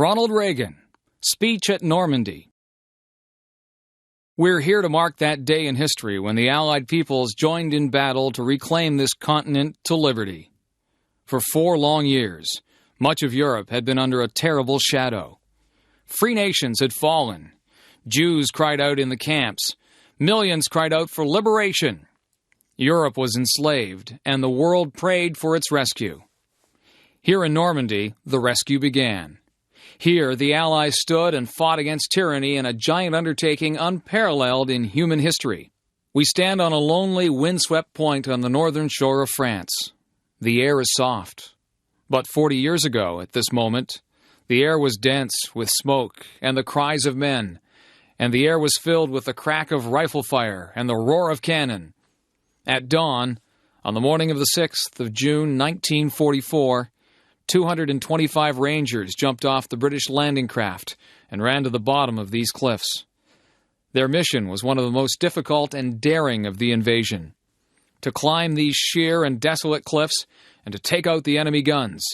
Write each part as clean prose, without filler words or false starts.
Ronald Reagan, speech at Normandy. We're here to mark that day in history when the Allied peoples joined in battle to reclaim this continent to liberty. For 4 long years, much of Europe had been under a terrible shadow. Free nations had fallen. Jews cried out in the camps. Millions cried out for liberation. Europe was enslaved, and the world prayed for its rescue. Here in Normandy, the rescue began. Here, the Allies stood and fought against tyranny in a giant undertaking unparalleled in human history. We stand on a lonely, windswept point on the northern shore of France. The air is soft. But 40 years ago, at this moment, the air was dense with smoke and the cries of men, and the air was filled with the crack of rifle fire and the roar of cannon. At dawn, on the morning of the 6th of June, 1944, 225 Rangers jumped off the British landing craft and ran to the bottom of these cliffs. Their mission was one of the most difficult and daring of the invasion: to climb these sheer and desolate cliffs and to take out the enemy guns.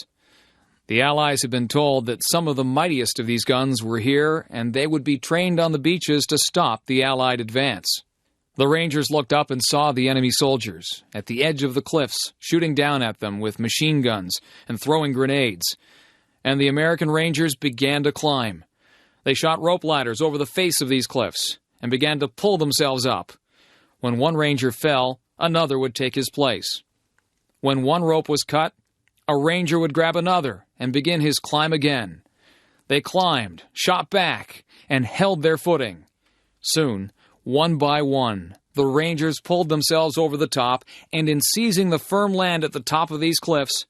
The Allies had been told that some of the mightiest of these guns were here, and they would be trained on the beaches to stop the Allied advance. The Rangers looked up and saw the enemy soldiers at the edge of the cliffs, shooting down at them with machine guns and throwing grenades. And the American Rangers began to climb. They shot rope ladders over the face of these cliffs and began to pull themselves up. When one Ranger fell, another would take his place. When one rope was cut, a Ranger would grab another and begin his climb again. They climbed, shot back, and held their footing. Soon, one by one, the Rangers pulled themselves over the top, and in seizing the firm land at the top of these cliffs,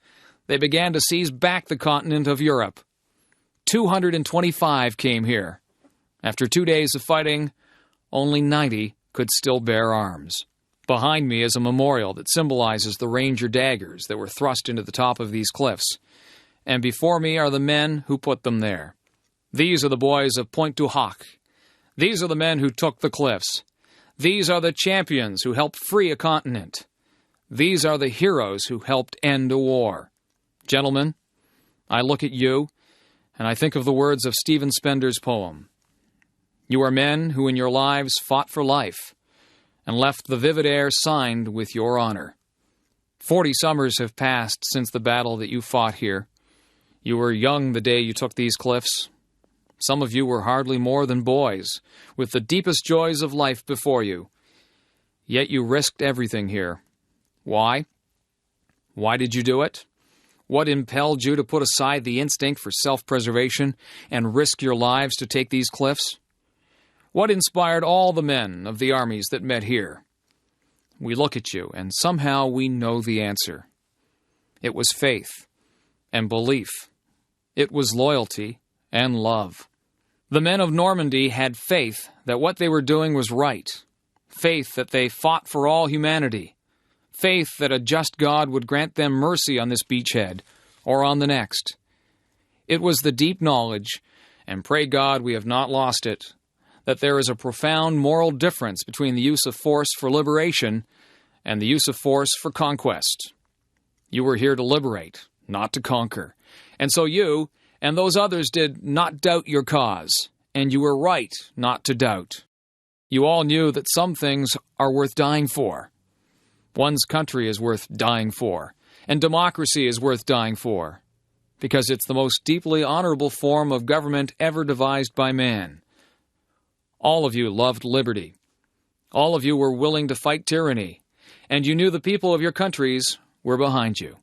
they began to seize back the continent of Europe. 225 came here. After 2 days of fighting, only 90 could still bear arms. Behind me is a memorial that symbolizes the Ranger daggers that were thrust into the top of these cliffs, and before me are the men who put them there. These are the boys of Pointe du Hoc. These are the men who took the cliffs. These are the champions who helped free a continent. These are the heroes who helped end a war. Gentlemen, I look at you, and I think of the words of Stephen Spender's poem. You are men who in your lives fought for life, and left the vivid air signed with your honor. 40 summers have passed since the battle that you fought here. You were young the day you took these cliffs. Some of you were hardly more than boys, with the deepest joys of life before you. Yet you risked everything here. Why? Why did you do it? What impelled you to put aside the instinct for self-preservation and risk your lives to take these cliffs? What inspired all the men of the armies that met here? We look at you, and somehow we know the answer. It was faith and belief. It was loyalty and love. The men of Normandy had faith that what they were doing was right, faith that they fought for all humanity, faith that a just God would grant them mercy on this beachhead or on the next. It was the deep knowledge, and pray God we have not lost it, that there is a profound moral difference between the use of force for liberation and the use of force for conquest. You were here to liberate, not to conquer, and so you and those others did not doubt your cause, and you were right not to doubt. You all knew that some things are worth dying for. One's country is worth dying for, and democracy is worth dying for, because it's the most deeply honorable form of government ever devised by man. All of you loved liberty. All of you were willing to fight tyranny, and you knew the people of your countries were behind you.